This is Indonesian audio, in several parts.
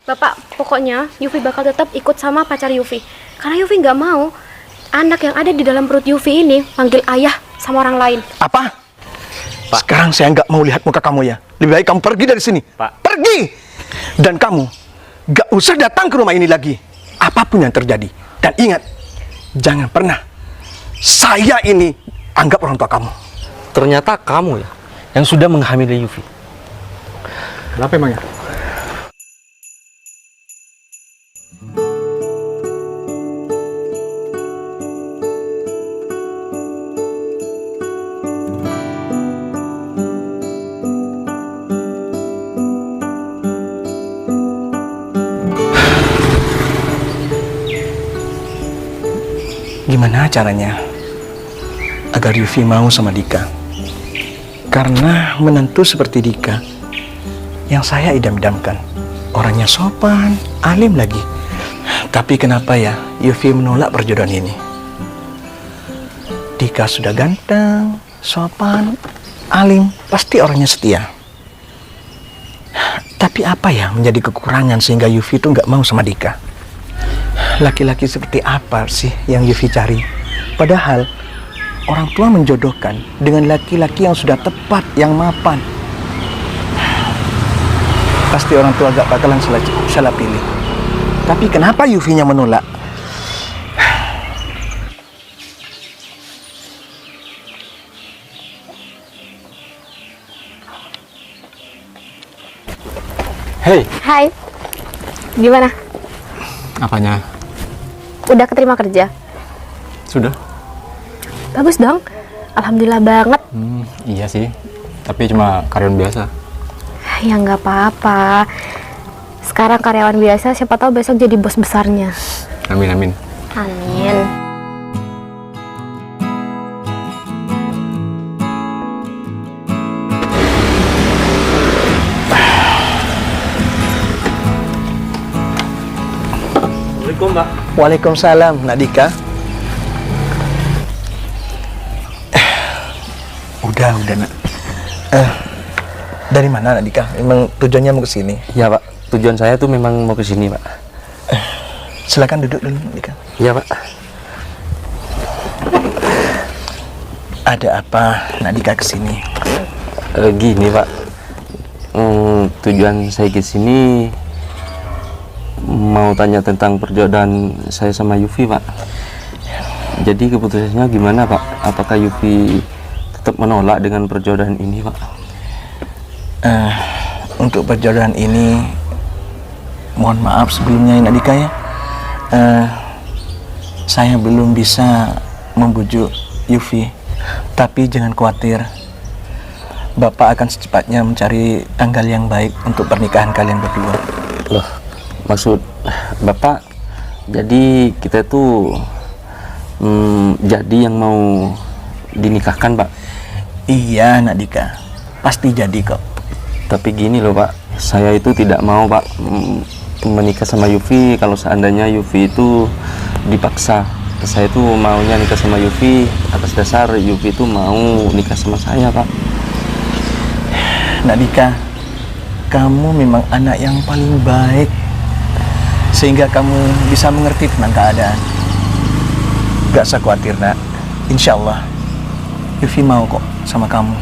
Bapak, pokoknya Yufi bakal tetap ikut sama pacar Yufi. Karena Yufi nggak mau anak yang ada di dalam perut Yufi ini manggil ayah sama orang lain. Apa? Pak. Sekarang saya nggak mau lihat muka kamu ya. Lebih baik kamu pergi dari sini. Pak. Pergi! Dan kamu nggak usah datang ke rumah ini lagi. Apapun yang terjadi. Dan ingat, jangan pernah saya ini anggap orang tua kamu. Ternyata kamu ya yang sudah menghamili Yufi. Kenapa emangnya? Gimana caranya agar Yufi mau sama Dika? Karena menantu seperti Dika yang saya idam-idamkan, orangnya sopan, alim lagi. Tapi kenapa ya Yufi menolak perjodohan ini? Dika sudah ganteng, sopan, alim, pasti orangnya setia. Tapi apa ya menjadi kekurangan sehingga Yufi itu nggak mau sama Dika? Laki-laki seperti apa sih yang Yufi cari? Padahal orang tua menjodohkan dengan laki-laki yang sudah tepat, yang mapan. Pasti orang tua gak bakalan salah pilih. Tapi kenapa Yufinya menolak? Hei, Hai, gimana? apanya? Udah keterima kerja? Sudah? Bagus dong, alhamdulillah banget. Iya sih, tapi cuma karyawan biasa. Ya nggak apa-apa. Sekarang karyawan biasa, siapa tahu besok jadi bos besarnya. Amin, amin. Amin. Assalamualaikum, Mbak. Waalaikumsalam, Nak Dika. Udah, Nak. Dari mana, Nak Dika? Memang tujuannya mau ke sini? Iya, Pak. Tujuan saya tuh memang mau ke sini, Pak. Silakan duduk dulu, Nak Dika. Iya, Pak. Ada apa, Nak Dika ke sini? Gini, Pak. Tujuan saya ke sini mau tanya tentang perjodohan saya sama Yufi, Pak. Jadi keputusannya gimana, Pak? Apakah Yufi tetap menolak dengan perjodohan ini, Pak? Untuk perjodohan ini, mohon maaf sebelumnya, Nak Dika ya. Saya belum bisa membujuk Yufi, tapi jangan khawatir. Bapak akan secepatnya mencari tanggal yang baik untuk pernikahan kalian berdua. Loh, maksud Bapak, jadi kita tuh jadi yang mau dinikahkan, Pak? Iya, Nak Dika, pasti jadi kok. Tapi gini loh, Pak, saya itu tidak mau, Pak, menikah sama Yufi kalau seandainya Yufi itu dipaksa. Saya tuh maunya nikah sama Yufi atas dasar Yufi itu mau nikah sama saya, Pak. Nak Dika, kamu memang anak yang paling baik, sehingga kamu bisa mengerti tentang keadaan. Gak usah khawatir, Nak. Insya Allah Yufi mau kok sama kamu.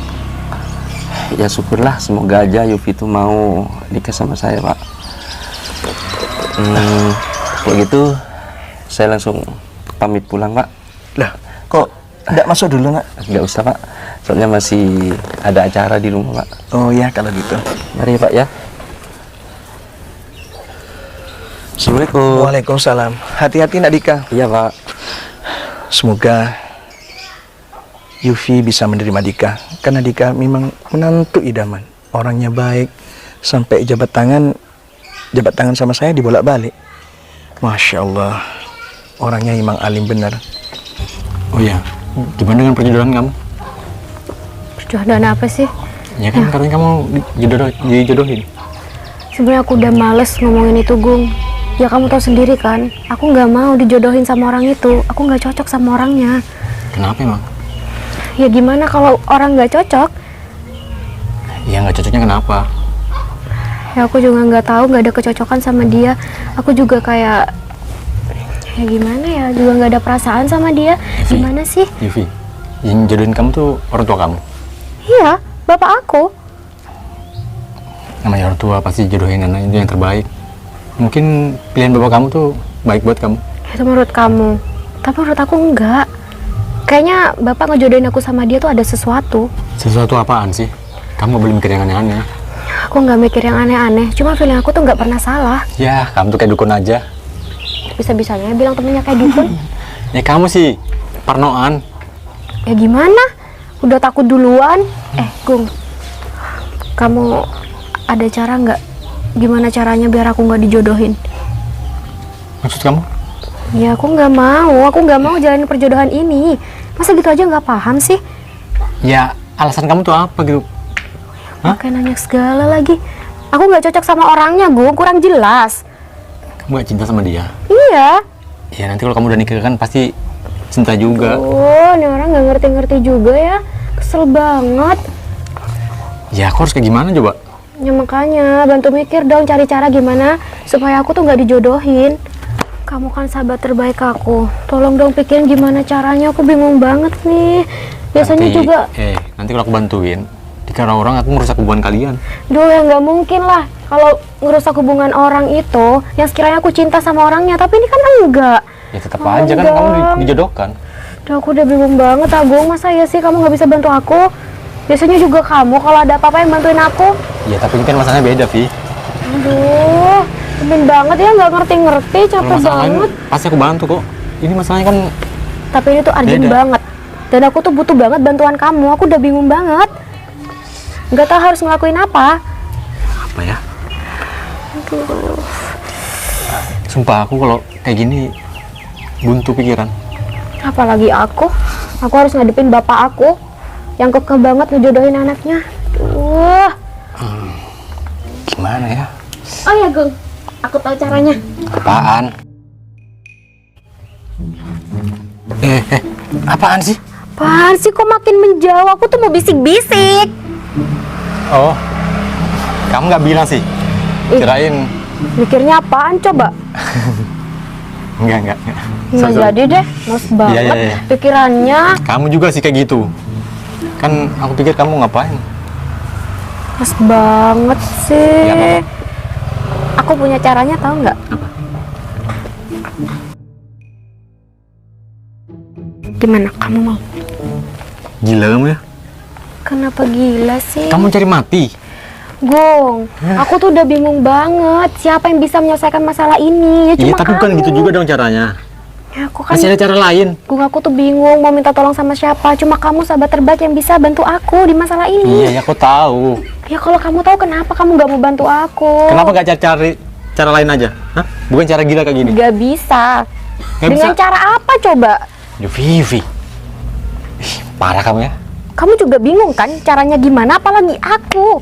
Ya syukurlah, semoga aja Yufi itu mau nikah sama saya, Pak. Kalau gitu saya langsung pamit pulang, Pak. Lah, kok tidak masuk dulu, Nak? Nggak usah, Pak, soalnya masih ada acara di rumah, Pak. Oh ya, kalau gitu. Mari, Pak, ya. Assalamualaikum. Waalaikumsalam. Hati-hati, Nak Dika. Iya, Pak. Semoga Yufi bisa menerima Dika, karena Dika memang menantu idaman, orangnya baik, sampai jabat tangan sama saya dibolak-balik. Masya Allah, orangnya memang alim benar. Oh iya, gimana dengan perjodohan kamu? Perjodohan apa sih? Ya kan katanya kamu dijodohin. Sebenarnya aku udah males ngomongin itu, Gung. Ya kamu tahu sendiri kan, aku nggak mau dijodohin sama orang itu. Aku nggak cocok sama orangnya. Kenapa emang? Ya gimana kalau orang nggak cocok? Ya nggak cocoknya kenapa? Ya aku juga nggak tahu, nggak ada kecocokan sama dia. Aku juga kayak ya gimana ya, juga nggak ada perasaan sama dia. Yufi. Gimana sih? Yufi, yang jodohin kamu tuh orang tua kamu. Iya, bapak aku. Namanya orang tua pasti jodohin anak itu yang terbaik. Mungkin pilihan bapak kamu tuh baik buat kamu. Itu menurut kamu, tapi menurut aku enggak. Kayaknya bapak ngejodohin aku sama dia tuh ada sesuatu. Sesuatu apaan sih? Kamu gak boleh mikir yang aneh-aneh. Aku nggak mikir yang aneh-aneh, cuma feeling aku tuh nggak pernah salah. Ya, kamu tuh kayak dukun aja. Bisa-bisanya bilang temennya kayak dukun. Ya kamu sih, parnoan. Ya gimana? Udah takut duluan. Gung, kamu ada cara nggak? Gimana caranya biar aku nggak dijodohin? Maksud kamu? Ya aku nggak mau jalanin perjodohan ini. Masa gitu aja nggak paham sih? Ya, alasan kamu tuh apa gitu? Hah? Kayak nanya segala lagi. Aku nggak cocok sama orangnya, Gung. Kurang jelas. Kamu gak cinta sama dia? Iya. Ya nanti kalau kamu udah nikah kan pasti cinta juga. Oh, ini orang nggak ngerti-ngerti juga ya. Kesel banget. Ya aku harus kayak gimana coba? Ya makanya, bantu mikir dong, cari cara gimana supaya aku tuh nggak dijodohin. Kamu kan sahabat terbaik aku. Tolong dong pikirin gimana caranya, aku bingung banget nih. Biasanya Nanti, juga, nanti kalau aku bantuin, dikira orang aku merusak hubungan kalian. duh ya nggak mungkin lah. Kalau ngerusak hubungan orang itu, yang sekiranya aku cinta sama orangnya, tapi ini kan enggak. Ya tetap aja kan Enggak. kamu dijodohkan. Duh, aku udah bingung banget, Agung. Masa ya sih kamu nggak bisa bantu aku? Biasanya juga kamu kalau ada apa-apa yang bantuin aku. Ya tapi ini kan masalahnya beda, Vi. Aduh, temen banget ya, nggak ngerti-ngerti, Kalau capek masalah lain banget. pasti aku bantu kok. Ini masalahnya kan Tapi ini tuh urgent Beda. banget. Dan aku tuh butuh banget bantuan kamu. Aku udah bingung banget. Nggak tahu harus ngelakuin apa. apa ya? Sumpah aku kalau kayak gini buntu pikiran. Apalagi aku. Aku harus ngadepin bapak aku yang kekeh banget ngejodohin anaknya. Duh. Gimana ya? Oh ya, Gung. Aku tahu caranya. Apaan? Apaan sih? Apaan sih kok makin menjauh? Aku tuh mau bisik-bisik. Oh, kamu nggak bilang sih? Ih. Kirain Mikirnya apaan coba? enggak. Nggak jadi deh, males banget iya. pikirannya. Kamu juga sih kayak gitu. Kan aku pikir kamu ngapain? Males banget sih. Ya, apa-apa. Aku punya caranya, tahu nggak? Gimana? Kamu mau? Gila kamu ya? Kenapa gila sih? Kamu cari mati? Gung, aku tuh udah bingung banget. Siapa yang bisa menyelesaikan masalah ini? Ya Iya, cuma tapi bukan kamu. gitu juga dong caranya. Ya, aku kan Masih ada cara lain. Gung, aku tuh bingung mau minta tolong sama siapa. Cuma kamu sahabat terbaik yang bisa bantu aku di masalah ini. Iya, ya aku tahu. Ya kalau kamu tahu kenapa kamu nggak mau bantu aku? Kenapa nggak cari cara lain aja? Hah? Bukan cara gila kayak gini. Nggak bisa. Nggak Dengan bisa? cara apa coba? Yufi. Ih, parah kamu ya. Kamu juga bingung kan caranya gimana? Apalagi aku.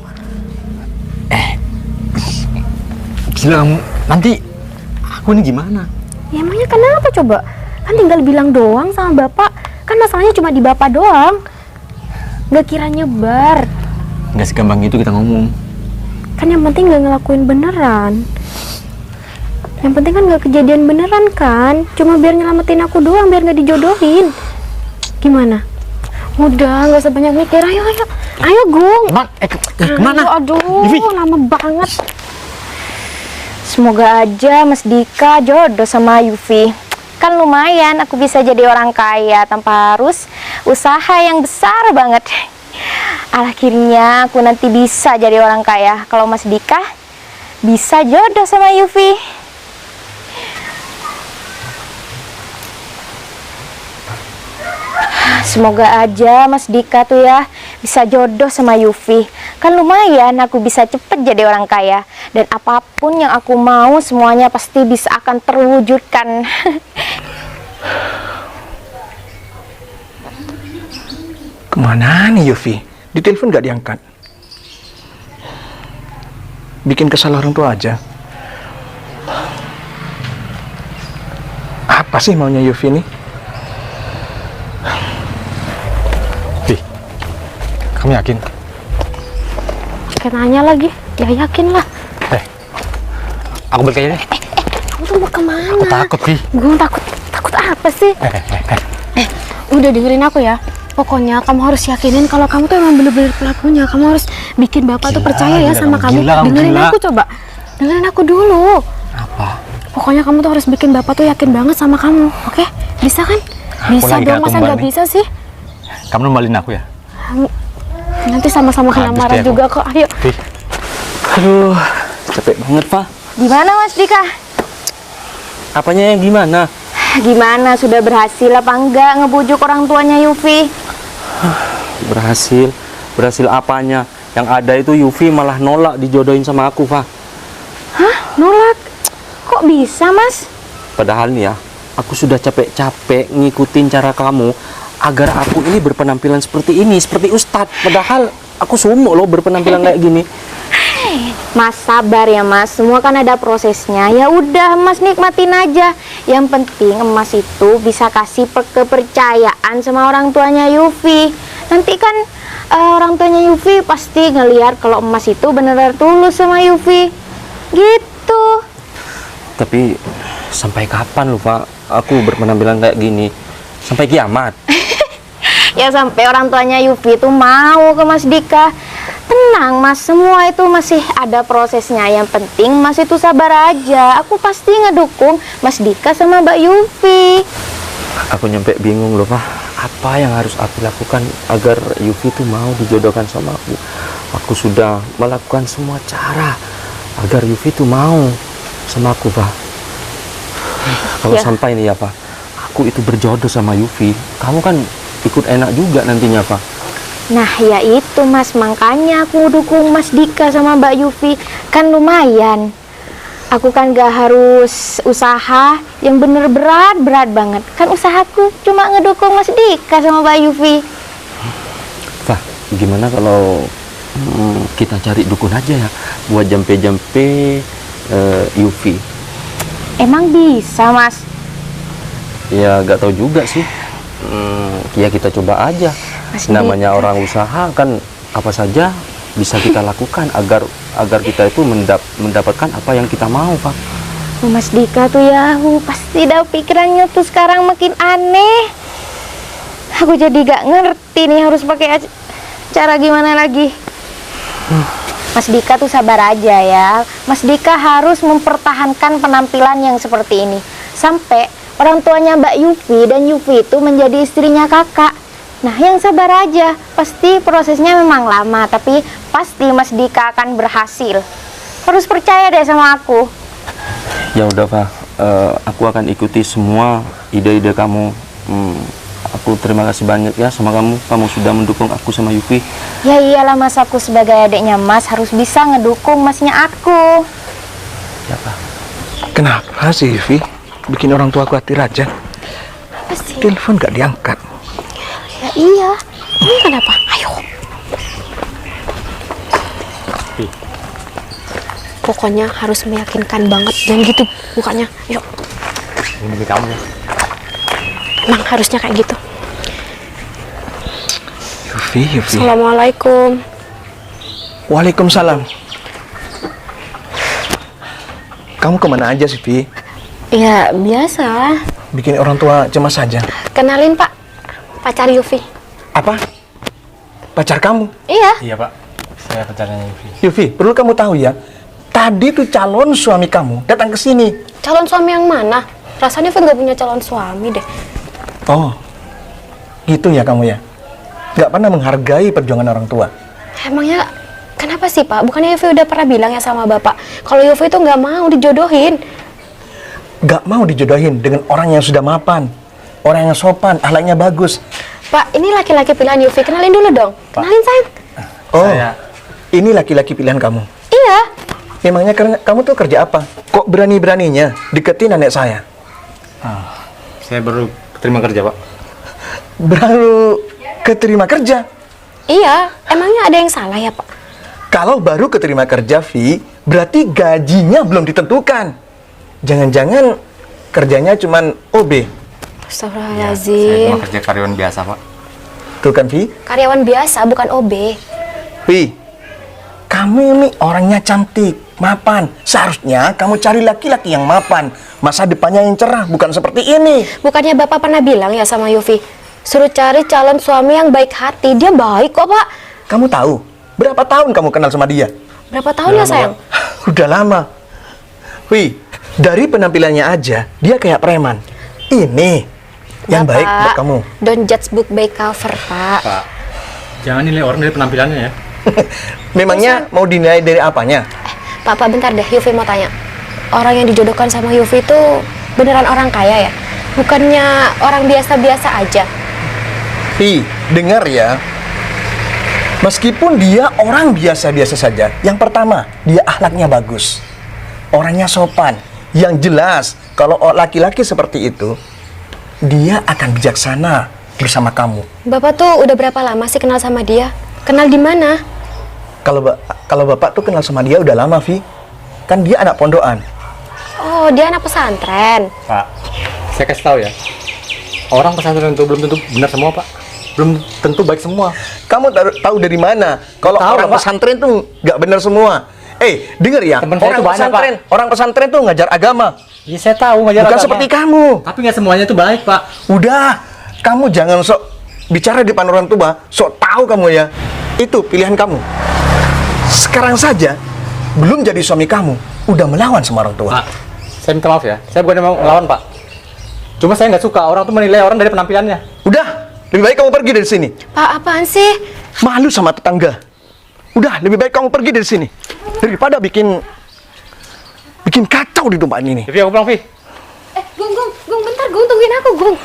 Gila kamu. Nanti aku ini gimana? Ya emangnya kenapa coba? Kan tinggal bilang doang sama bapak. Kan masalahnya cuma di bapak doang. Nggak kira nyebar. Nggak segampang itu kita ngomong. Kan yang penting nggak ngelakuin beneran. Yang penting kan nggak kejadian beneran kan. Cuma biar nyelamatin aku doang, biar nggak dijodohin. Gimana? Udah, nggak usah banyak mikir. Ayo Gung. Kemana? Aduh, Yufi. lama banget. Semoga aja Mas Dika jodoh sama Yufi. Kan lumayan aku bisa jadi orang kaya tanpa harus usaha yang besar banget. Akhirnya aku nanti bisa jadi orang kaya kalau Mas Dika bisa jodoh sama Yufi. Semoga aja Mas Dika tuh ya bisa jodoh sama Yufi. Kan lumayan aku bisa cepet jadi orang kaya. Dan apapun yang aku mau semuanya pasti bisa akan terwujudkan. Kemana nih Yufi? Di telepon nggak diangkat. Bikin kesal orang tua aja. Apa sih maunya Yufi nih? Kamu yakin? Kayak nanya lagi, ya yakin lah. Aku balik aja deh. Kamu tuh mau kemana? Aku takut, Vi. Gue takut apa sih? Udah dengerin aku ya. Pokoknya kamu harus yakinin kalau kamu tuh emang bener-bener pelakunya. Kamu harus bikin bapak tuh percaya ya sama kamu. Dengerin aku coba. Dengerin aku dulu. Apa? Pokoknya kamu tuh harus bikin bapak tuh yakin banget sama kamu. Oke? Bisa kan? Bisa lagi dong, kena masa tumbal nggak nih. bisa sih? Kamu nembalin aku ya? Nanti sama-sama kena Habis marah deh aku. juga kok. Ayo. Vi. Aduh, capek banget, Pak. Gimana Mas Dika? Apanya yang gimana? Gimana? Sudah berhasil apa enggak ngebujuk orang tuanya Yufi? Berhasil. Berhasil apanya? Yang ada itu Yufi malah nolak dijodohin sama aku, Pak. Hah? Nolak? Kok bisa, Mas? Padahal nih ya, aku sudah capek-capek ngikutin cara kamu agar aku ini berpenampilan seperti ini, seperti Ustadz. Padahal aku sumo loh berpenampilan kayak gini. Mas sabar ya Mas, semua kan ada prosesnya. Ya udah Mas nikmatin aja. Yang penting Mas itu bisa kasih kepercayaan sama orang tuanya Yufi. Nanti kan orang tuanya Yufi pasti ngelihat kalau Mas itu beneran tulus sama Yufi. Gitu. Tapi sampai kapan loh, Pak? Aku berpenampilan kayak gini? Sampai kiamat? Ya sampai orang tuanya Yufi itu mau ke Mas Dika. Tenang Mas, semua itu masih ada prosesnya. Yang penting Mas itu sabar aja. Aku pasti ngedukung Mas Dika sama Mbak Yufi. Aku nyampe bingung loh, Pak. Apa yang harus aku lakukan agar Yufi itu mau dijodohkan sama aku? Aku sudah melakukan semua cara agar Yufi itu mau sama aku, Pak. Kalau Ya. sampai nih ya, Pak, aku itu berjodoh sama Yufi, kamu kan ikut enak juga nantinya, Pak. Nah ya itu Mas, makanya aku dukung Mas Dika sama Mbak Yufi. Kan lumayan. Aku kan gak harus usaha yang bener berat banget. Kan usahaku cuma ngedukung Mas Dika sama Mbak Yufi. Pak, gimana kalau kita cari dukun aja ya buat jampe-jampe Yufi? Emang bisa Mas? Ya gak tahu juga sih. Ya kita coba aja. Mas Namanya Dika. orang usaha kan apa saja bisa kita lakukan agar kita itu mendapatkan apa yang kita mau, Pak. Mas Dika tuh ya, pasti dah pikirannya tuh sekarang makin aneh. Aku jadi gak ngerti nih harus pakai cara gimana lagi. Mas Dika tuh sabar aja ya. Mas Dika harus mempertahankan penampilan yang seperti ini sampai orang tuanya Mbak Yufi dan Yufi itu menjadi istrinya kakak. Nah, yang sabar aja. Pasti prosesnya memang lama, tapi pasti Mas Dika akan berhasil. Harus percaya deh sama aku. Ya udah, Pak. Aku akan ikuti semua ide-ide kamu. Aku terima kasih banyak ya sama kamu. Kamu sudah mendukung aku sama Yufi. Ya iyalah Mas, aku sebagai adiknya Mas harus bisa ngedukung Masnya aku. Ya, Pak. Kenapa sih, Vi? Bikin orang tua khawatir aja. Apa sih? Telepon gak diangkat. Ya iya. Ini kenapa? Ayo. Pokoknya harus meyakinkan banget. Jangan gitu mukanya. Yuk. Ini demi kamu ya. Emang harusnya kayak gitu. Yufi. Assalamualaikum. Waalaikumsalam. Kamu kemana aja sih, Vi? Ya biasa. Bikin orang tua cemas saja. Kenalin Pak, pacar Yufi. Apa? Pacar kamu? Iya. Iya, Pak. Saya pacarnya Yufi. Yufi, perlu kamu tahu ya. Tadi tuh calon suami kamu datang ke sini. Calon suami yang mana? Rasanya Yufi nggak punya calon suami deh. Oh, gitu ya kamu ya? Gak pernah menghargai perjuangan orang tua. Emangnya kenapa sih Pak? Bukannya Yufi udah pernah bilang ya sama Bapak kalau Yufi itu nggak mau dijodohin. Gak mau dijodohin dengan orang yang sudah mapan, orang yang sopan, akhlaknya bagus. Pak, ini laki-laki pilihan Yufi. Kenalin dulu dong. Pak. Kenalin sayang. Oh, Saya- ini laki-laki pilihan kamu. Iya. Memangnya kamu tuh kerja apa? Kok berani-beraninya deketin anak saya? Saya baru terima kerja, Pak. Baru keterima kerja. Iya. Emangnya ada yang salah ya Pak? Kalau baru keterima kerja, Vi, berarti gajinya belum ditentukan. Jangan-jangan kerjanya cuman OB. Saya Astagfirullahaladzim. cuma kerja karyawan biasa, Pak. Tuh kan, Vi? Karyawan biasa bukan OB. Vi, kamu ini orangnya cantik, mapan. Seharusnya kamu cari laki-laki yang mapan, masa depannya yang cerah, bukan seperti ini. Bukannya Bapak pernah bilang ya sama Yufi, suruh cari calon suami yang baik hati. Dia baik kok, Pak. Kamu tahu berapa tahun kamu kenal sama dia? Berapa tahun ya, sayang? Udah lama. Wih, dari penampilannya aja dia kayak preman. Ini yang baik buat kamu. Don't judge book by cover, Pak. Pak, jangan nilai orang dari penampilannya ya. Memangnya mau dinilai dari apanya? Pak, bentar deh, Yufi mau tanya. Orang yang dijodohkan sama Yufi itu beneran orang kaya ya? Bukannya orang biasa-biasa aja? Dengar ya. Meskipun dia orang biasa-biasa saja, yang pertama, dia akhlaknya bagus. Orangnya sopan. Yang jelas, kalau laki-laki seperti itu, dia akan bijaksana bersama kamu. Bapak tuh udah berapa lama sih kenal sama dia? Kenal di mana? Kalau Bapak tuh kenal sama dia udah lama, Vi. Kan dia anak pondokan. Oh, dia anak pesantren. Pak, saya kasih tahu ya. Orang pesantren itu belum tentu benar semua, Pak. Belum tentu baik semua. Kamu tahu dari mana? Kalau Tahu, orang Pak. pesantren tuh nggak benar semua. Denger ya, Temen saya tuh banyak, orang pesantren tuh ngajar agama. Iya, saya tahu ngajar Bukan agama. seperti kamu. Tapi nggak semuanya itu baik, Pak. Udah, kamu jangan sok bicara di depan orang tua, sok tahu kamu ya. Itu pilihan kamu. Sekarang saja, belum jadi suami kamu, udah melawan sama orang tua. Pak, saya minta maaf ya. Saya bukan mau ngelawan, Pak. Cuma saya nggak suka orang tuh menilai orang dari penampilannya. Udah, lebih baik kamu pergi dari sini. Pak, apaan sih? Malu sama tetangga. Udah, lebih baik kamu pergi dari sini. Daripada bikin kacau di tempat ini. Vivi, aku pulang, Vi. Gung, bentar, Gung, tungguin aku, Gung.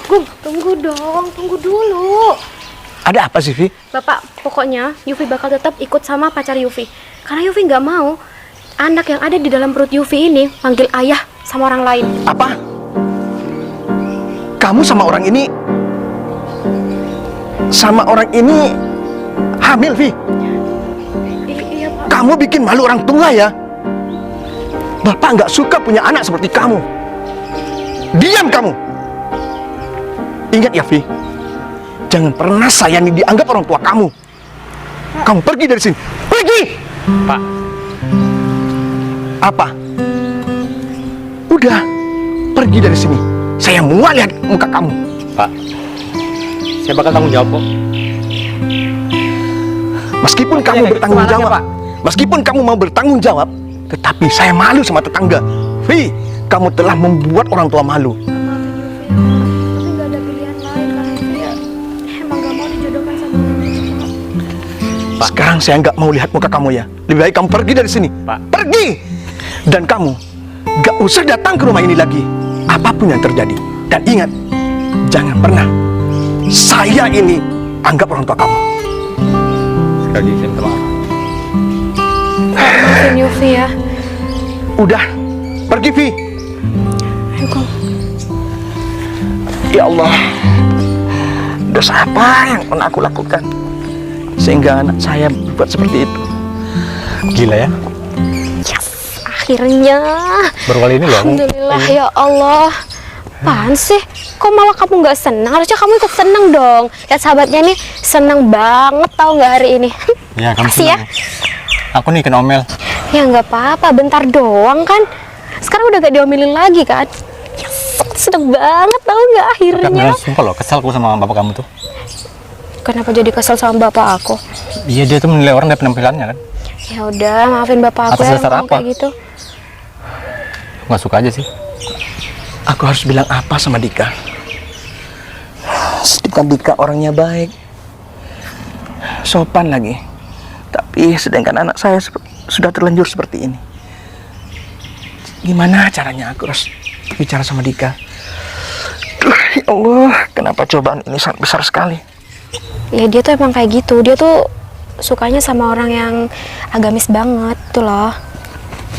Tunggu dong, tunggu dulu. Ada apa sih, Vi? Bapak, pokoknya Yufi bakal tetap ikut sama pacar Yufi. Karena Yufi nggak mau anak yang ada di dalam perut Yufi ini panggil ayah sama orang lain. Apa? Kamu sama orang ini hamil, Vi. Iya, Pak. Kamu bikin malu orang tua ya. Bapak nggak suka punya anak seperti kamu. Diam kamu. Ingat ya, Vi. Jangan pernah saya ini dianggap orang tua kamu. Kamu pergi dari sini. Pergi! Pak, Apa? Udah. Pergi dari sini. Saya mau lihat muka kamu. Pak. Saya bakal tanggung jawab kok. Meskipun kamu bertanggung jawab, meskipun kamu mau bertanggung jawab, tetapi saya malu sama tetangga. Vi, kamu telah membuat orang tua malu. Tapi nggak ada pilihan lain karena dia emang nggak mau dijodohkan sama Pak. Sekarang saya nggak mau lihat muka kamu ya. Lebih baik kamu pergi dari sini. Pak. Pergi! Dan kamu nggak usah datang ke rumah ini lagi. Apapun yang terjadi. Dan ingat, jangan pernah saya ini anggap orang tua kamu. Sekali lagi saya minta maaf. Maafin Yufi ya. Udah, pergi, Vi. Ayo, Gung. Ya Allah, dosa apa yang pernah aku lakukan sehingga anak saya berbuat seperti itu? Gila ya. Akhirnya. Baru kali ini loh. Alhamdulillah ya Allah. Apaan sih? Kok malah kamu nggak senang? Harusnya kamu ikut senang dong. Lihat sahabatnya nih senang banget tahu nggak hari ini. Ya, kamu Kasih ya. senang. Aku nih kena omel. Ya nggak apa-apa, bentar doang kan. Sekarang udah gak diomelin lagi kan. Yes, seneng banget tahu nggak Tapi akhirnya. beneran sumpah loh, kesal aku sama bapak kamu tuh. Kenapa jadi kesel sama bapak aku? Iya, dia tuh menilai orang dari penampilannya kan. Ya udah, maafin bapak aku Atas ya dasar ngomong apa? kayak gitu. Aku nggak suka aja sih. Aku harus bilang apa sama Dika? Dika orangnya baik, sopan lagi. Tapi sedangkan anak saya sudah terlanjur seperti ini. Gimana caranya aku harus bicara sama Dika? Ya Allah, kenapa cobaan ini sangat besar sekali? Ya dia tuh emang kayak gitu. Dia tuh sukanya sama orang yang agamis banget tuh loh.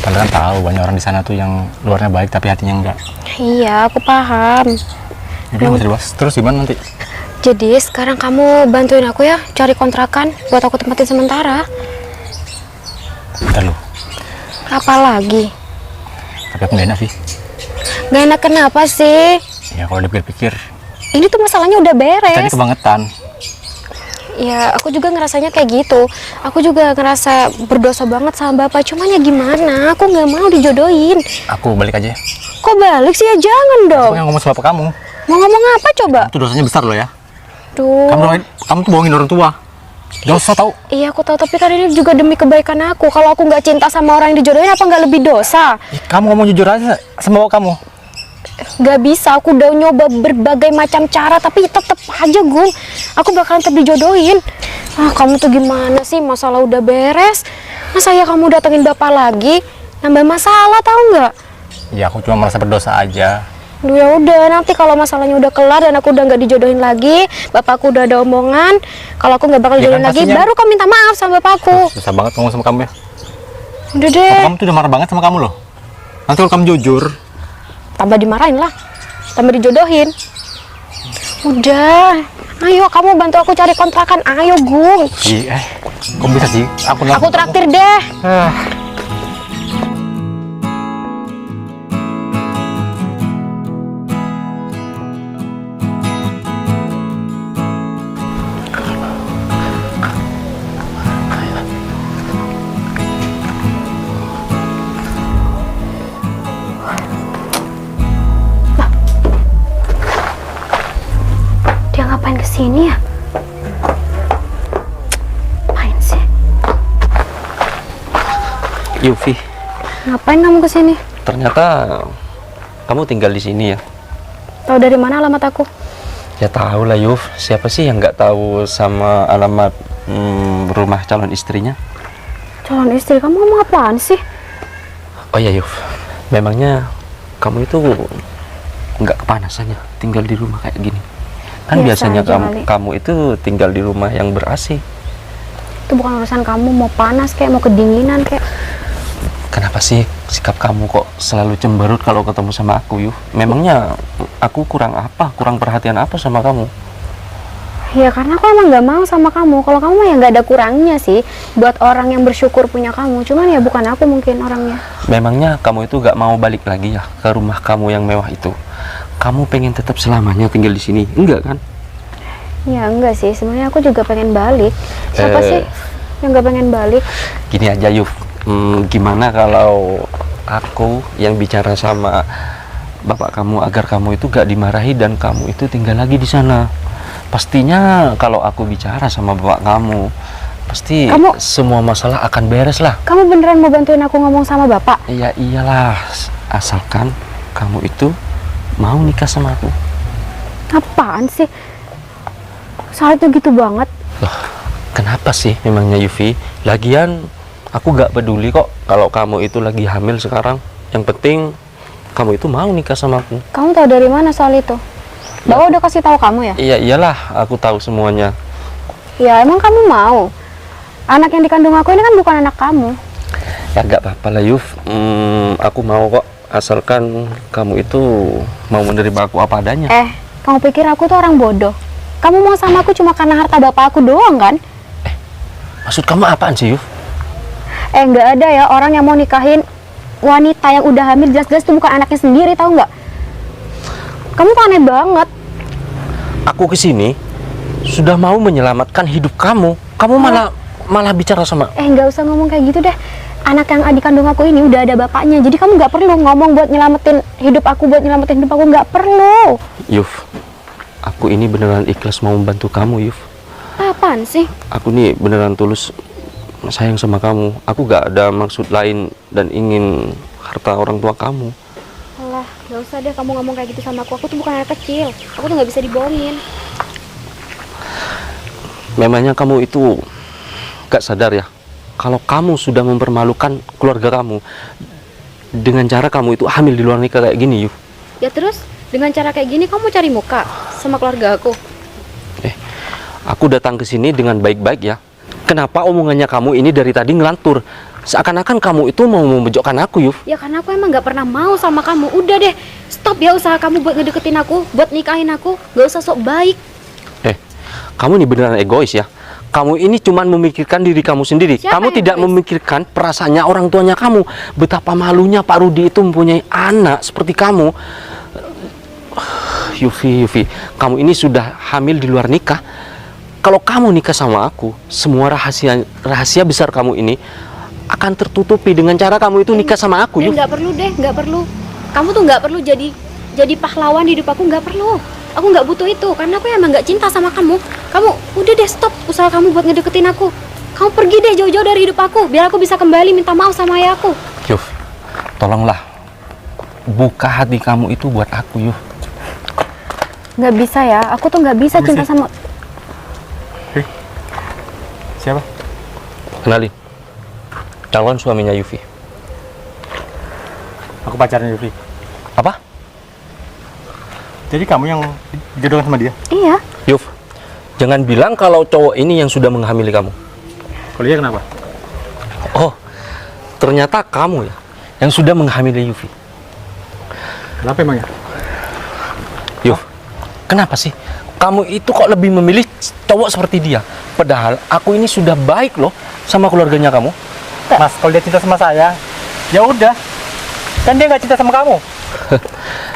Kalian kan tahu banyak orang di sana tuh yang luarnya baik tapi hatinya enggak. Iya, aku paham. Jadi nggak usah dibahas. Terus gimana nanti? Jadi sekarang kamu bantuin aku ya cari kontrakan buat aku tempatin sementara. Bentar lu. Apa lagi? Tapi aku nggak enak sih. Gak enak kenapa sih? Ya kalau dipikir-pikir, Ini tuh masalahnya udah tadi beres. kebangetan. Ya, aku juga ngerasanya kayak gitu. Aku juga ngerasa berdosa banget sama bapak. Cuman ya gimana? Aku nggak mau dijodohin. Aku balik aja ya. Kok balik sih ya? Jangan dong. Aku yang ngomong sama bapak kamu. Mau ngomong apa coba? Itu dosanya besar loh ya. Tuh. Kamu tuh bohongin orang tua. Dosa tau. Iya, aku tahu. Tapi kan ini juga demi kebaikan aku. Kalau aku nggak cinta sama orang yang dijodohin, apa nggak lebih dosa? Kamu ngomong jujur aja sama bapak kamu. Gak bisa, aku udah nyoba berbagai macam cara, tapi tetep aja Gung, aku bakalan tetap dijodohin. Kamu tuh gimana sih, masalah udah beres, masa ya kamu datengin bapak lagi, nambah masalah tahu nggak? Ya aku cuma merasa berdosa aja. Duh, ya udah, nanti kalau masalahnya udah kelar dan aku udah nggak dijodohin lagi, bapakku udah ada omongan, kalau aku nggak bakal Ya kan, dijodohin lagi, pastinya. baru kau minta maaf sama bapakku. Susah banget ngomong sama kamu ya. Udah deh, Bapak kamu tuh udah marah banget sama kamu loh. Nanti kalau kamu jujur, tambah dimarahin lah, tambah dijodohin. Udah, ayo kamu bantu aku cari kontrakan, ayo Gung. kok bisa sih? Aku traktir deh. Dia ngapain kesini ya? Ngapain sih? Yufi, Ngapain kamu kesini? ternyata kamu tinggal di sini ya. Tahu dari mana alamat aku? Ya tahu lah Yuf, siapa sih yang nggak tahu sama alamat rumah calon istrinya? Calon istri kamu ngomong apaan sih? Oh ya Yuf, memangnya kamu itu nggak kepanasan ya tinggal di rumah kayak gini? Kan Biasa biasanya aja kali. kamu itu tinggal di rumah yang ber-AC. Itu bukan urusan kamu, mau panas kayak mau kedinginan kayak. Kenapa sih sikap kamu kok selalu cemberut kalau ketemu sama aku Yuf? Memangnya aku kurang apa? Kurang perhatian apa sama kamu? Ya karena aku emang nggak mau sama kamu. Kalau kamu mah ya nggak ada kurangnya sih buat orang yang bersyukur punya kamu. Cuman ya bukan aku mungkin orangnya. Memangnya kamu itu gak mau balik lagi ya ke rumah kamu yang mewah itu? Kamu pengen tetap selamanya tinggal di sini? Enggak kan? Ya enggak sih, sebenarnya aku juga pengen balik. Siapa sih yang nggak pengen balik? Gini aja Yuf, gimana kalau aku yang bicara sama bapak kamu agar kamu itu gak dimarahi dan kamu itu tinggal lagi di sana? Pastinya kalau aku bicara sama bapak kamu, pasti semua masalah akan beres lah. Kamu beneran mau bantuin aku ngomong sama bapak? Ya iyalah, asalkan kamu itu mau nikah sama aku. Apaan sih? Soal itu gitu banget. Loh, kenapa sih memangnya Yufi? Lagian aku gak peduli kok kalau kamu itu lagi hamil sekarang. Yang penting kamu itu mau nikah sama aku. Kamu tahu dari mana soal itu? Bapak udah kasih tahu kamu ya? Iya iyalah, aku tahu semuanya. Ya emang kamu mau? Anak yang dikandung aku ini kan bukan anak kamu. Ya gak apa-apa lah Yuf, aku mau kok, asalkan kamu itu mau menerima aku apa adanya. Kamu pikir aku tuh orang bodoh? Kamu mau sama aku cuma karena harta bapak aku doang kan? Maksud kamu apaan sih Yuf? Nggak ada ya orang yang mau nikahin wanita yang udah hamil, jelas-jelas itu bukan anaknya sendiri, tahu nggak? Kamu tuh aneh banget. Aku kesini sudah mau menyelamatkan hidup kamu. Kamu malah bicara sama. Nggak usah ngomong kayak gitu deh. Anak yang adik kandung aku ini udah ada bapaknya, jadi kamu nggak perlu ngomong buat nyelamatin hidup aku, nggak perlu. Yuf, aku ini beneran ikhlas mau membantu kamu Yuf. Apaan sih? Aku nih beneran tulus sayang sama kamu. Aku gak ada maksud lain dan ingin harta orang tua kamu. Alah, nggak usah deh kamu ngomong kayak gitu sama aku. Aku tuh bukan anak kecil. Aku tuh nggak bisa dibohongin. Memangnya kamu itu gak sadar ya kalau kamu sudah mempermalukan keluarga kamu dengan cara kamu itu hamil di luar nikah kayak gini Yuf. Ya terus dengan cara kayak gini kamu cari muka sama keluarga aku? Aku datang ke sini dengan baik-baik ya. Kenapa omongannya kamu ini dari tadi ngelantur? Seakan-akan kamu itu mau memojokkan aku Yuf. Ya karena aku emang nggak pernah mau sama kamu. Udah deh, stop ya usaha kamu buat ngedeketin aku, buat nikahin aku. Gak usah sok baik. Kamu ini beneran egois ya. Kamu ini cuma memikirkan diri kamu sendiri. Siapa Kamu yang tidak egois? memikirkan perasaannya orang tuanya kamu. Betapa malunya Pak Rudi itu mempunyai anak seperti kamu. Yufi, kamu ini sudah hamil di luar nikah. kalau kamu nikah sama aku, semua rahasia besar kamu ini akan tertutupi dengan cara kamu itu nikah sama aku, Yuf. Nggak perlu deh, nggak perlu. Kamu tuh nggak perlu jadi pahlawan di hidup aku, nggak perlu. Aku nggak butuh itu, karena aku emang nggak cinta sama kamu. Kamu udah deh stop usaha kamu buat ngedeketin aku. Kamu pergi deh jauh-jauh dari hidup aku, biar aku bisa kembali minta maaf sama ayah aku. Yuf, tolonglah buka hati kamu itu buat aku, Yuf. Nggak bisa ya, aku tuh nggak bisa cinta sama. Siapa? Kenalin, calon suaminya Yufi. Aku pacarnya Yufi. Apa? Jadi kamu yang dijodohkan sama dia? Iya. Yuf, jangan bilang kalau cowok ini yang sudah menghamili kamu. Kalau iya kenapa? Oh, ternyata kamu ya yang sudah menghamili Yufi. Kenapa emangnya? Yuf, kenapa sih kamu itu kok lebih memilih cowok seperti dia? Padahal aku ini sudah baik loh sama keluarganya kamu. Mas, kalau dia cinta sama saya, ya udah. Kan dia nggak cinta sama kamu.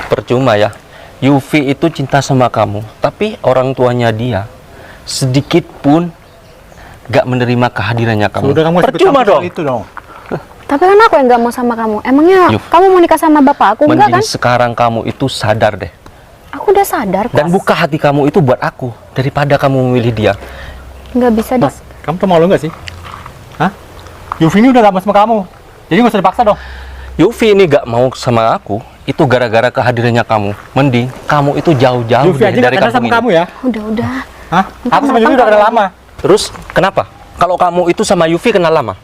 Percuma ya, Yufi itu cinta sama kamu, tapi orang tuanya dia sedikit pun gak menerima kehadirannya kamu. Sudah kamu Percuma dong. itu dong. Tapi kan aku yang nggak mau sama kamu. Emangnya Yuf, kamu mau nikah sama bapak aku enggak Mending kan? sekarang kamu itu sadar deh. Aku udah sadar kok. Dan buka hati kamu itu buat aku daripada kamu memilih dia. Nggak bisa deh. Mas, kamu tuh malu nggak sih? Hah? Yufi ini udah gak mau sama kamu. Jadi nggak usah dipaksa dong. Yufi ini gak mau sama aku itu gara-gara kehadirannya kamu. Mending kamu itu jauh-jauh Yufi aja dari nggak kenal sama kampung ini. kamu ya? Udah. Hah? Aku sama Yufi udah kenal lama. Terus kenapa? Kalau kamu itu sama Yufi kenal lama?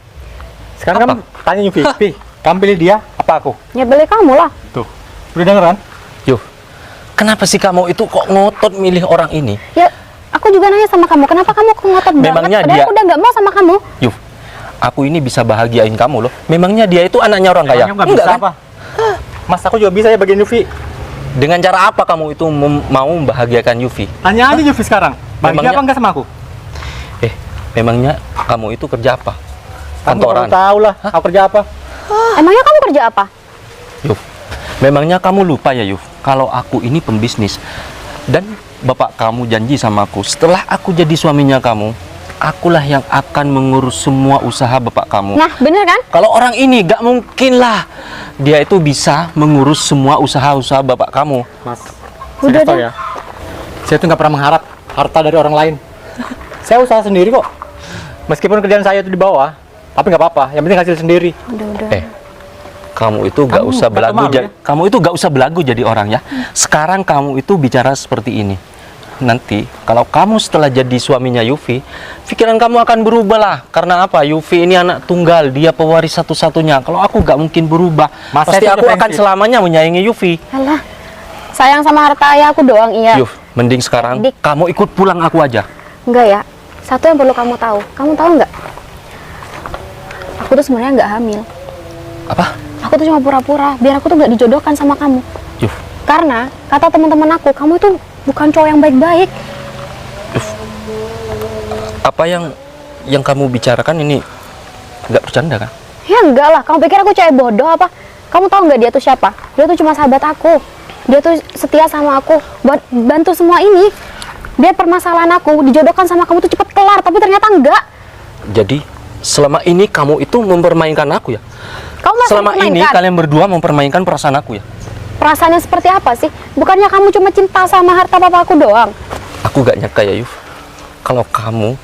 Sekarang Apa? kamu tanya Yufi, Pi, kamu pilih dia apa aku? Ya beli kamu lah. Tuh, udah denger kan? Yuf, kenapa sih kamu itu kok ngotot milih orang ini? Ya, aku juga nanya sama kamu. Kenapa kamu kok ngotot Memangnya banget? Padahal dia- aku udah nggak mau sama kamu. Yuf, aku ini bisa bahagiain kamu loh. Memangnya dia itu anaknya orang kaya? Emangnya nggak bisa kan? apa? Mas, aku juga bisa ya bagian Yufi. Dengan cara apa kamu itu mau membahagiakan Yufi? Tanya aja Yufi sekarang. Bahagia Memangnya- apa enggak sama aku? Memangnya kamu itu kerja apa? Kamu Kantoran? perlu tahu lah, aku kerja apa? Emangnya kamu kerja apa? Yuf, memangnya kamu lupa ya Yuf, kalau aku ini pembisnis dan bapak kamu janji sama aku setelah aku jadi suaminya kamu, akulah yang akan mengurus semua usaha bapak kamu. Nah, bener kan? Kalau orang ini gak mungkin lah dia itu bisa mengurus semua usaha-usaha bapak kamu. Mas, Udah saya kasih tau deh. ya. Saya tuh nggak pernah mengharap harta dari orang lain. Saya usaha sendiri kok. Meskipun kerjaan saya itu di bawah, tapi nggak apa-apa. Yang penting hasil sendiri. Udah. Kamu itu gak Kamu usah nggak belagu malu ya? kamu itu gak usah belagu jadi orang ya. Sekarang kamu itu bicara seperti ini. Nanti kalau kamu setelah jadi suaminya Yufi, pikiran kamu akan berubah lah. Karena apa? Yufi ini anak tunggal, dia pewaris satu-satunya. Kalau aku gak mungkin berubah. Mas, Pasti saya aku tuh akan prinsip. selamanya menyayangi Yufi. Alah, sayang sama harta ayah aku doang, iya. Yuf, mending sekarang Dik. kamu ikut pulang aku aja. Enggak ya. Satu yang perlu kamu tahu. Kamu tahu nggak? Aku tuh sebenarnya nggak hamil. Apa? Aku tuh cuma pura-pura biar aku tuh nggak dijodohkan sama kamu. Yuf, Karena kata teman-teman aku, kamu itu bukan cowok yang baik-baik. apa yang kamu bicarakan ini nggak bercanda kan? Ya enggak lah. Kamu pikir aku cewek bodoh apa? Kamu tahu nggak dia tuh siapa? Dia tuh cuma sahabat aku. Dia tuh setia sama aku buat bantu semua ini. Biar permasalahan aku dijodohkan sama kamu tuh cepet kelar, tapi ternyata enggak. Jadi selama ini kamu itu mempermainkan aku ya? Kamu masih Selama ini mempermainkan. kalian berdua mempermainkan perasaan aku ya? Perasaannya seperti apa sih? Bukannya kamu cuma cinta sama harta papa aku doang? Aku gak nyangka ya Yuf, kalau kamu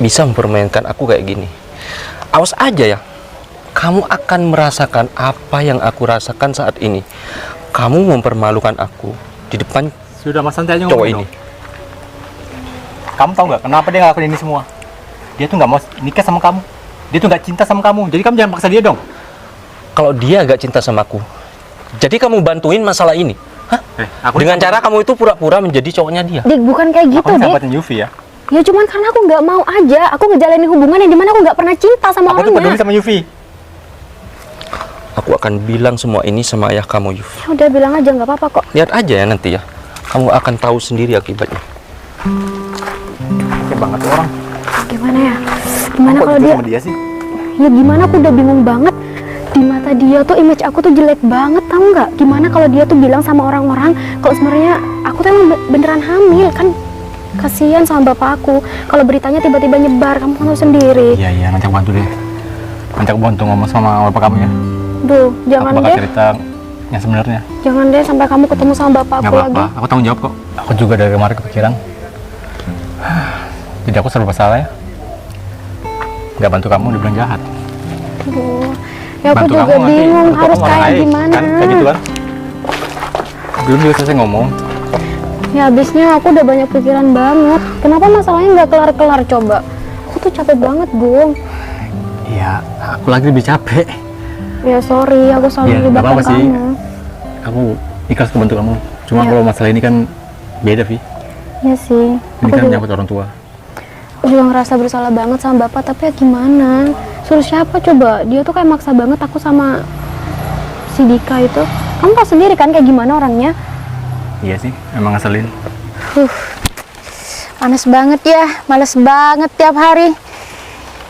bisa mempermainkan aku kayak gini. Awas aja ya, kamu akan merasakan apa yang aku rasakan saat ini. Kamu mempermalukan aku di depan Sudah Mas, santai aja cowok ngomong ini. dong. Kamu tahu nggak kenapa dia ngelakuin ini semua? Dia tuh nggak mau nikah sama kamu. Dia tuh nggak cinta sama kamu. Jadi kamu jangan paksa dia dong. Kalau dia gak cinta sama aku, jadi kamu bantuin masalah ini? Hah? Aku Dengan cara kamu itu pura-pura menjadi cowoknya dia? Dik, bukan kayak gitu, aku ini Dik. sahabatnya Yufi ya. Ya cuman karena aku nggak mau aja. Aku ngejalanin hubungan yang dimana aku nggak pernah cinta sama Aku tuh peduli orangnya. sama Yufi. Aku akan bilang semua ini sama ayah kamu Yuf. Ya udah bilang aja, nggak apa-apa kok. Lihat aja ya nanti ya, kamu akan tahu sendiri akibatnya. Oke banget tuh orang. Gimana ya? Gimana Kok kalau jujur dia? sama dia sih? Ya gimana, aku udah bingung banget. Di mata dia tuh image aku tuh jelek banget, tahu nggak? Gimana kalau dia tuh bilang sama orang-orang kalau sebenarnya aku tuh emang beneran hamil kan? Kasihan sama bapak aku. Kalau beritanya tiba-tiba nyebar, kamu kan tahu sendiri. Iya, nanti aku bantu deh. Nanti aku bantu ngomong sama bapak kamu ya. Duh, jangan Aku bakal deh. cerita yang sebenarnya. Jangan deh sampai kamu ketemu sama bapak Nggak aku apa-apa, lagi. aku tanggung jawab kok. Aku juga dari kemarin kepikiran. Jadi aku serba salah ya. Nggak bantu kamu dibilang jahat. Aduh, ya aku Bantu juga kamu nanti, bingung bantu harus kamu orang kayak lain. gimana. Kan kayak gitu kan. Belum juga selesai ngomong. Ya habisnya aku udah banyak pikiran banget. Kenapa masalahnya nggak kelar-kelar coba? Aku tuh capek banget, Gung. Iya, aku lagi lebih capek. Ya sorry, aku selalu Iya, nggak libatkan apa-apa sih. kamu. Aku ikhlas kebantu kamu. Cuma Ya. kalau masalah ini kan beda, Vi. Ya sih. Ini Aku kan juga, menyangkut orang tua. aku juga ngerasa bersalah banget sama bapak, tapi ya gimana? Suruh siapa coba? Dia tuh kayak maksa banget aku sama si Dika itu. Kamu tau sendiri kan kayak gimana orangnya? Iya sih, emang ngeselin. Panas banget ya, males banget tiap hari.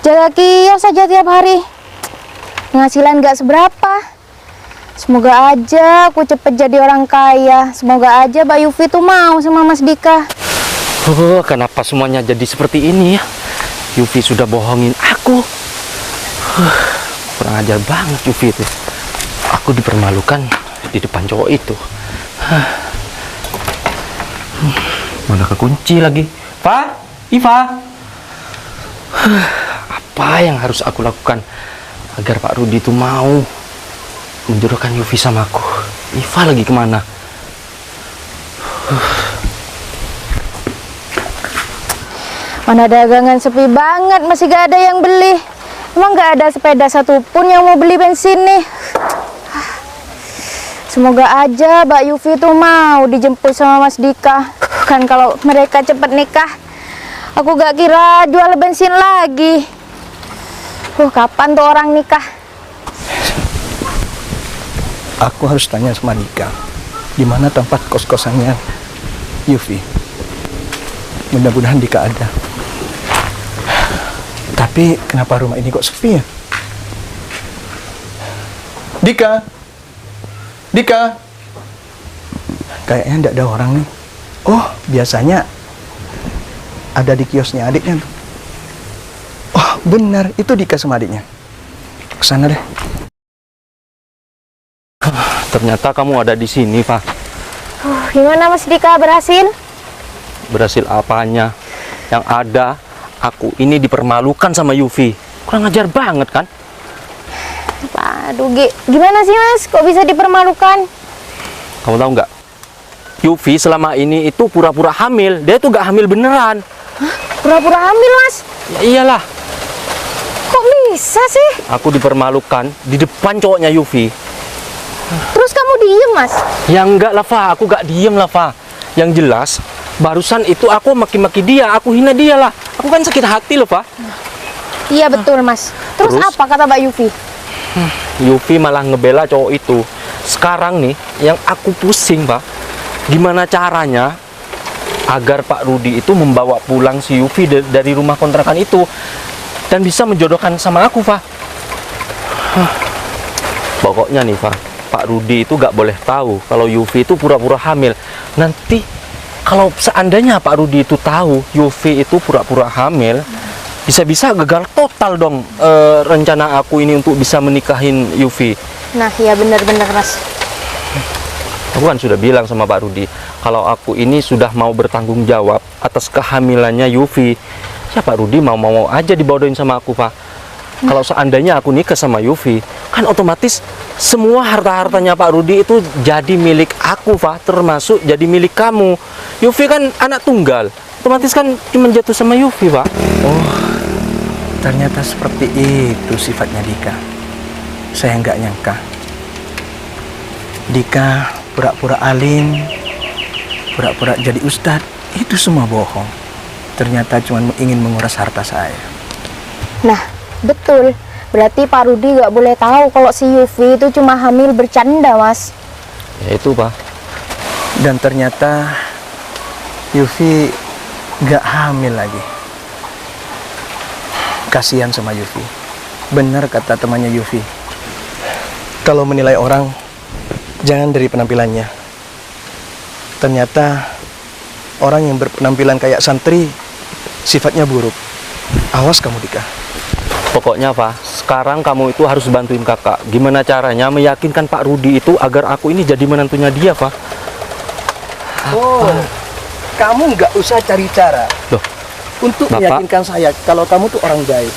Jaga kios saja tiap hari. Penghasilan gak seberapa. Semoga aja aku cepet jadi orang kaya. Semoga aja Mbak Yufi tuh mau sama Mas Dika. Kenapa semuanya jadi seperti ini ya? Yufi sudah bohongin aku. Kurang ajar banget Yufi itu. Aku dipermalukan di depan cowok itu. Malah kekunci lagi. Fa, Iva. Apa yang harus aku lakukan agar Pak Rudi itu mau menjodohkan Yufi sama aku? Iva lagi kemana? Mana dagangan sepi banget, masih gak ada yang beli. Emang gak ada sepeda satupun yang mau beli bensin nih. Semoga aja Mbak Yufi tuh mau dijemput sama Mas Dika. Kan kalau mereka cepet nikah, aku gak kira jual bensin lagi. Kapan tuh orang nikah? Aku harus tanya sama Dika, di mana tempat kos-kosannya Yufi. Mudah-mudahan Dika ada. Tapi kenapa rumah ini kok sepi ya? Dika, Dika, kayaknya tidak ada orang nih. Oh, biasanya ada di kiosnya adiknya tuh. Oh, benar, itu Dika sama adiknya. Kesana deh. Ternyata kamu ada di sini, Pak. Gimana Mas Dika, berhasil? Berhasil apanya? Yang ada, aku ini dipermalukan sama Yufi. Kurang ajar banget kan? Aduh, gimana sih Mas? Kok bisa dipermalukan? Kamu tahu nggak? Yufi selama ini itu pura-pura hamil. Dia tuh nggak hamil beneran. Pura-pura hamil Mas? Ya iyalah, Kok bisa sih? aku dipermalukan di depan cowoknya Yufi. Terus kamu diem Mas? Ya enggak lah, Fa. Aku nggak diem lah, Fa. Yang jelas, barusan itu aku maki-maki dia. Aku hina dia lah. Aku kan sakit hati loh, Fa. Iya betul Mas. Terus Terus? apa kata Mbak Yufi? Yufi malah ngebela cowok itu. Sekarang nih, yang aku pusing, Pak, gimana caranya agar Pak Rudi itu membawa pulang si Yufi dari rumah kontrakan itu dan bisa menjodohkan sama aku, Pak. Pokoknya nih, Pak, Pak Rudi itu gak boleh tahu kalau Yufi itu pura-pura hamil. Nanti kalau seandainya Pak Rudi itu tahu Yufi itu pura-pura hamil, bisa-bisa gagal total dong rencana aku ini untuk bisa menikahin Yufi. Nah ya benar-benar Mas. Aku kan sudah bilang sama Pak Rudi kalau aku ini sudah mau bertanggung jawab atas kehamilannya Yufi. Ya Pak Rudi mau-mau aja dibodohin sama aku, Pak. Kalau seandainya aku nikah sama Yufi, kan otomatis semua harta-hartanya Pak Rudi itu jadi milik aku, Pak. Termasuk jadi milik kamu. Yufi kan anak tunggal, otomatis kan cuma jatuh sama Yufi, Pak. Oh, ternyata seperti itu sifatnya Dika. Saya nggak nyangka. Dika pura-pura alim, pura-pura jadi ustadz, itu semua bohong. Ternyata cuma ingin menguras harta saya. Nah betul. Berarti Pak Rudi gak boleh tahu kalau si Yufi itu cuma hamil bercanda Mas. Ya itu, Pak. Dan ternyata Yufi nggak hamil lagi. Kasihan sama Yufi. Benar kata temannya Yufi. Kalau menilai orang, jangan dari penampilannya. Ternyata Orang yang berpenampilan kayak santri sifatnya buruk. Awas kamu, Dika. Pokoknya Pak, sekarang kamu itu harus bantuin kakak. Gimana caranya meyakinkan Pak Rudi itu agar aku ini jadi menantunya dia, Pak? Oh, kamu nggak usah cari cara Loh, untuk Bapak? meyakinkan saya kalau kamu tuh orang baik.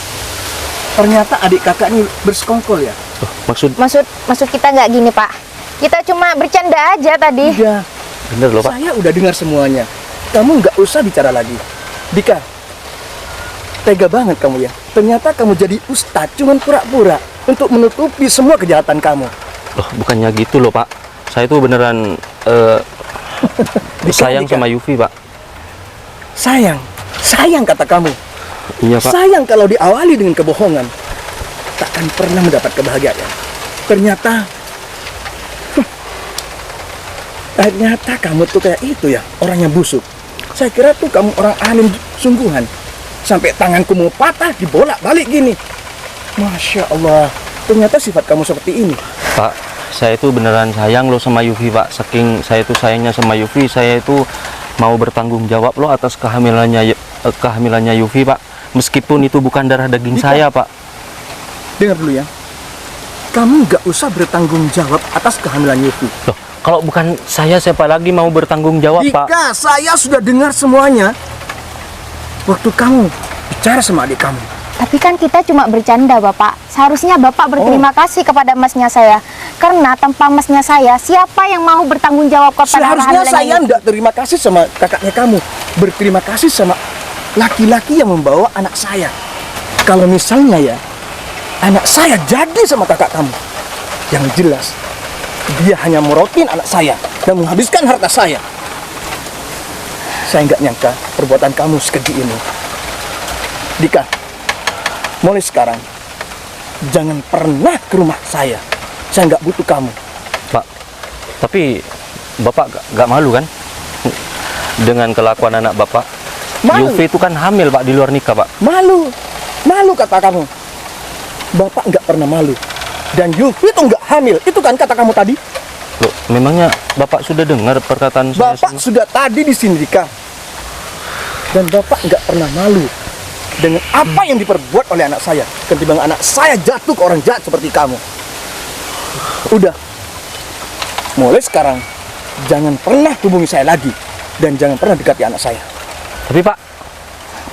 Ternyata adik kakak ini bersekongkol ya. loh, Maksud kita nggak gini, Pak. Kita cuma bercanda aja tadi. Iya, bener loh Pak. saya udah dengar semuanya. Kamu nggak usah bicara lagi. Dika, tega banget kamu ya. Ternyata kamu jadi ustadz cuman pura-pura untuk menutupi semua kejahatan kamu. Loh, bukannya gitu loh Pak. Saya itu beneran sayang Dika. sama Yufi, Pak. Sayang kata kamu. Iya Pak. Sayang kalau diawali dengan kebohongan, takkan pernah mendapat kebahagiaan. Ternyata kamu tuh kayak itu ya, orang yang busuk. Saya kira tuh kamu orang alim sungguhan. Sampai tanganku mau patah, dibolak-balik gini. Masya Allah, ternyata sifat kamu seperti ini. Pak, saya itu beneran sayang loh sama Yufi, Pak. Saking saya itu sayangnya sama Yufi, saya itu mau bertanggung jawab loh atas kehamilannya Yufi, Pak. Meskipun itu bukan darah daging Dika. saya, Pak. Dengar dulu ya, kamu nggak usah bertanggung jawab atas kehamilan Yufi. Loh, kalau bukan saya, siapa lagi mau bertanggung jawab, Pak? Dika, saya sudah dengar semuanya. Waktu kamu bicara sama adik kamu. Tapi kan kita cuma bercanda, Bapak. Seharusnya Bapak berterima kasih kepada masnya saya. Karena tanpa masnya saya, siapa yang mau bertanggung jawab kepada Seharusnya kehamilannya saya Yufi? tidak terima kasih sama kakaknya kamu. Berterima kasih sama laki-laki yang membawa anak saya. Kalau misalnya ya, anak saya jadi sama kakak kamu, yang jelas dia hanya merotin anak saya dan menghabiskan harta saya. Saya nggak nyangka perbuatan kamu sekeji ini. Dika, mulai sekarang jangan pernah ke rumah saya. Saya nggak butuh kamu. Pak, tapi Bapak gak malu kan dengan kelakuan anak Bapak? Malu. Yufi itu kan hamil, Pak, di luar nikah, Pak. Malu kata kamu. Bapak nggak pernah malu. Dan Yufi itu nggak hamil. Itu kan kata kamu tadi. Loh, memangnya Bapak sudah dengar perkataan saya? Bapak sudah tadi di sini, Dika. Dan Bapak nggak pernah malu dengan apa yang diperbuat oleh anak saya. Ketimbang anak saya jatuh ke orang jahat seperti kamu. Udah. Mulai sekarang, jangan pernah hubungi saya lagi. Dan jangan pernah dekati anak saya. Tapi Pak,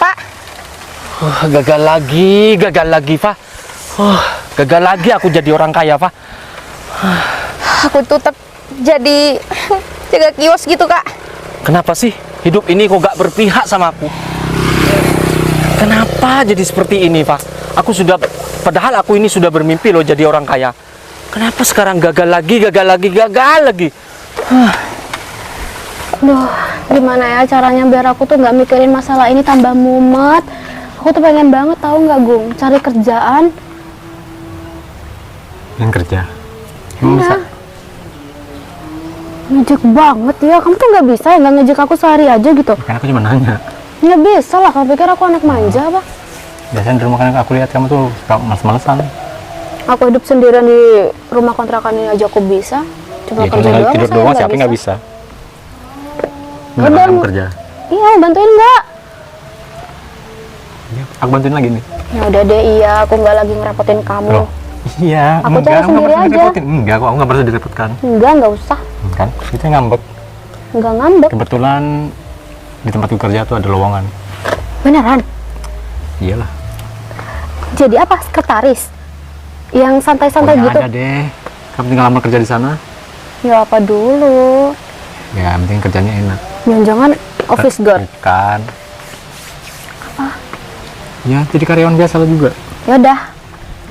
Pak, gagal lagi, Pak. Gagal lagi aku jadi orang kaya, Pak. aku tetap jadi jaga kios gitu, Kak. Kenapa sih hidup ini kok gak berpihak sama aku? Kenapa jadi seperti ini, Pak? Padahal aku ini sudah bermimpi loh jadi orang kaya. Kenapa sekarang gagal lagi? Duh, gimana ya caranya biar aku tuh nggak mikirin masalah ini tambah mumet. Aku tuh pengen banget tahu nggak, Gung, cari kerjaan. Yang kerja. Emang bisa? Ngejek banget ya, kamu tuh nggak bisa ya nggak ngejek aku sehari aja gitu? Kan aku cuma nanya. Nggak bisa lah, kamu pikir aku anak manja apa? Biasanya di rumah kan aku lihat kamu tuh suka males-malesan. Aku hidup sendirian di rumah kontrakan ini aja aku bisa. Cuma Ya, kerja cuma doang, tidur saya doang siapa nggak bisa. Nggak Udah. kamu kerja. Iya, mau bantuin nggak? Ya, aku bantuin lagi nih. Ya udah deh, iya, aku nggak lagi ngerepotin kamu. Loh, iya. Aku cari sendiri merasa aja. direpotin. Enggak, aku nggak merasa direpotkan. Nggak usah. Kan, kita ngambek. Nggak ngambek. Kebetulan di tempatku kerja tuh ada lowongan. Beneran? Iyalah. Jadi apa? Sekretaris? Yang santai-santai Pokoknya gitu? ada deh. Kamu tinggal lamar kerja di sana. Ya apa dulu? Ya, yang penting kerjanya enak. Jangan-jangan office girl? Bukan. Apa? Ya, jadi karyawan biasa lah juga. Ya udah,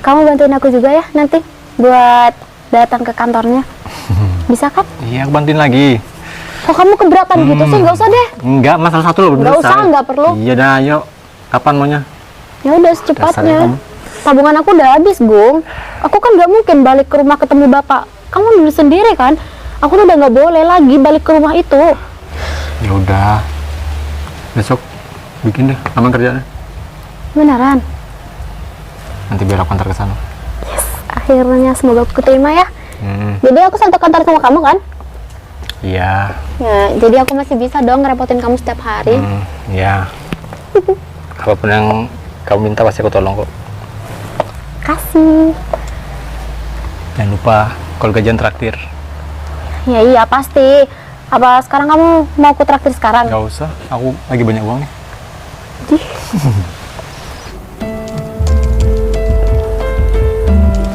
kamu bantuin aku juga ya nanti buat datang ke kantornya. Bisa kan? Iya, aku bantuin lagi. Kok kamu keberatan gitu sih? Nggak usah deh. Enggak, masalah satu loh, Nggak usah, nggak perlu. Iya dah, yuk. Kapan maunya? Ya udah Dasarnya secepatnya. kamu. Tabungan aku udah habis, Gung. Aku kan nggak mungkin balik ke rumah ketemu bapak. Kamu dulu sendiri kan? Aku tuh udah nggak boleh lagi balik ke rumah itu. Ya udah. Besok bikin deh lamar kerjanya. Beneran? Nanti biar aku antar ke sana. Akhirnya semoga aku keterima ya. Hmm. Jadi aku satu kantor sama kamu kan? Iya. Ya, jadi aku masih bisa dong ngerepotin kamu setiap hari. Iya. Apapun yang kamu minta pasti aku tolong kok. Kasih. Jangan lupa kalau gajian traktir. Ya iya pasti. Apa sekarang kamu mau aku traktir sekarang? Gak usah, aku lagi banyak uang nih.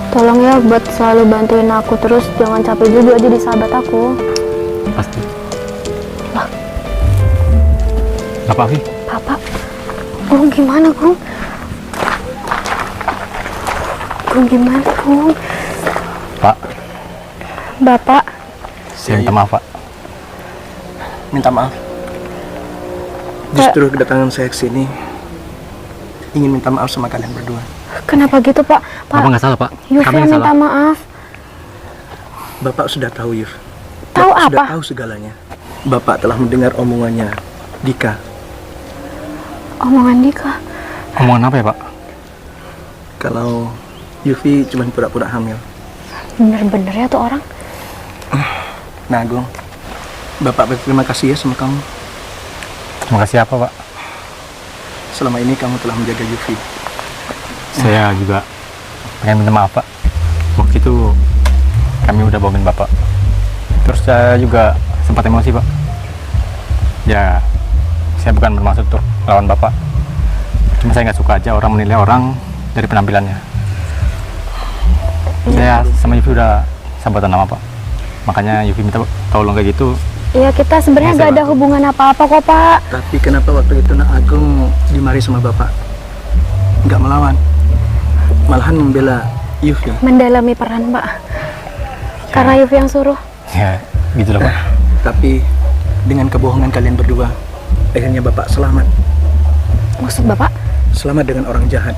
Tolong ya buat selalu bantuin aku terus, jangan capek juga jadi sahabat aku. Pasti. Wah. Apa, Vi? Papa, Gung gimana Gung? Gung gimana Gung? Pak, Bapak, saya minta maaf, Pak. Minta maaf. Justru kedatangan saya ke sini ingin minta maaf sama kalian berdua. kenapa gitu Pak? Bapak nggak salah, Pak. Yufi Kami yang yang minta salah. maaf. Bapak sudah tahu, Yuf. Tahu Bapak sudah apa? tahu segalanya. Bapak telah mendengar omongannya Dika. Omongan Dika. Omongan apa ya, Pak? Kalau Yufi cuma pura-pura hamil. Bener-bener ya tuh orang. Nah, Agung, Bapak berterima kasih ya sama kamu. Terima kasih apa, Pak? Selama ini kamu telah menjaga Yufi. Saya juga pengen minta maaf, Pak. Waktu itu kami udah bohongin Bapak. Terus saya juga sempat emosi, Pak. Ya, saya bukan bermaksud untuk lawan Bapak. Cuma saya nggak suka aja orang menilai orang dari penampilannya. Saya sama Yufi udah sahabatan lama, Pak. Makanya Yufi minta tolong kayak gitu. Iya kita sebenarnya Makasih, gak ada Pak. hubungan apa-apa kok Pak. Tapi kenapa waktu itu Nak Agung dimarahi sama Bapak? Nggak melawan. Malahan membela Yufi. Mendalami peran Pak. Karena Yufi yang suruh. Ya, gitu loh, Pak. Tapi dengan kebohongan kalian berdua, akhirnya Bapak selamat. Maksud Bapak? Selamat dengan orang jahat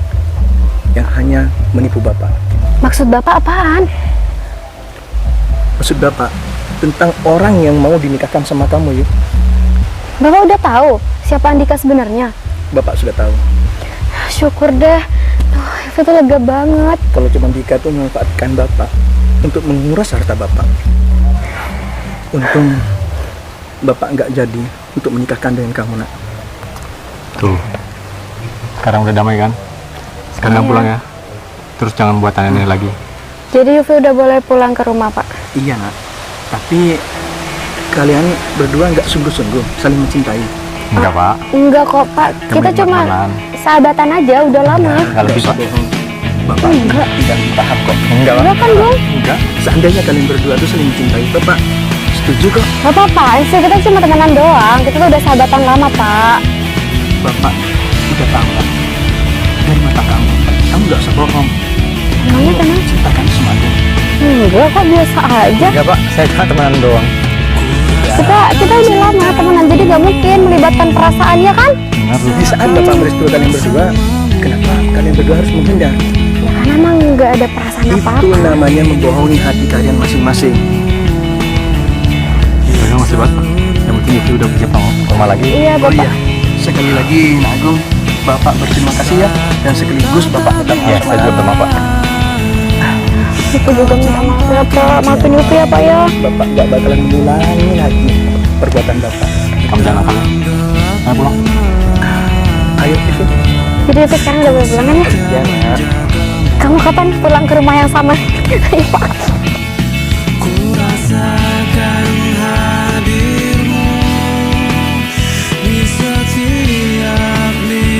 yang hanya menipu Bapak. Maksud Bapak apaan? Maksud Bapak tentang orang yang mau dinikahkan sama kamu, Yuf. Bapak udah tahu siapa Andika sebenarnya? Bapak sudah tahu. Syukur deh. Yufi tuh lega banget. Kalau cuma Dika tuh memanfaatkan Bapak untuk menguras harta Bapak. Untung Bapak nggak jadi untuk menikahkan dengan kamu, Nak. Tuh. Sekarang udah damai kan? Sekarang Iya. pulang ya. Terus jangan buat tanya lagi. Jadi Yufi udah boleh pulang ke rumah Pak. Iya, Nak. Tapi kalian berdua nggak sungguh-sungguh saling mencintai. Enggak, Pak. Enggak kok Pak. Kita Yang cuma temenan. sahabatan aja udah lama. Enggak lebih, Pak. bohong. Bapak Enggak. tidak paham kok. Enggak, Pak. Enggak kan Bang? Enggak. Seandainya kalian berdua tuh saling mencintai, Bapak setuju kok. Gak apa-apa sih, kita cuma temenan doang. Kita tuh udah sahabatan lama Pak. Bapak udah tahu kan? Dari mata kamu, kamu nggak usah bohong. Emangnya kenapa? Ceritakan sama aku. Enggak kok biasa aja. Enggak, Pak. Saya cuma temenan doang. Kita udah lama temenan jadi gak mungkin melibatkan perasaan ya kan? Benar, lu. Di saat Bapak merestui kalian berdua, kenapa kalian berdua harus menghindar? Ya kan emang nggak ada perasaan Itu apa-apa. namanya membohongi hati kalian masing-masing. Benar masih, Pak. Yang penting Yufi udah bisa pulang ke rumah lagi. Iya Oh Bapak. iya, sekali lagi Nak Agung, Bapak berterima kasih ya, dan sekaligus Bapak minta Ya, maaf. saya juga minta maaf, Pak. Aku juga minta maaf ya Pak. Maafin Yufi ya Pak ya. Bapak nggak bakalan mengulangi lagi perbuatan Bapak. Kamu jangan nakal. Ayo pulang. Ayo, Ibu. Jadi Yufi sekarang udah boleh pulang kan ya? Ya, Nak. Kamu kapan pulang ke rumah yang sama? Ayo Pak.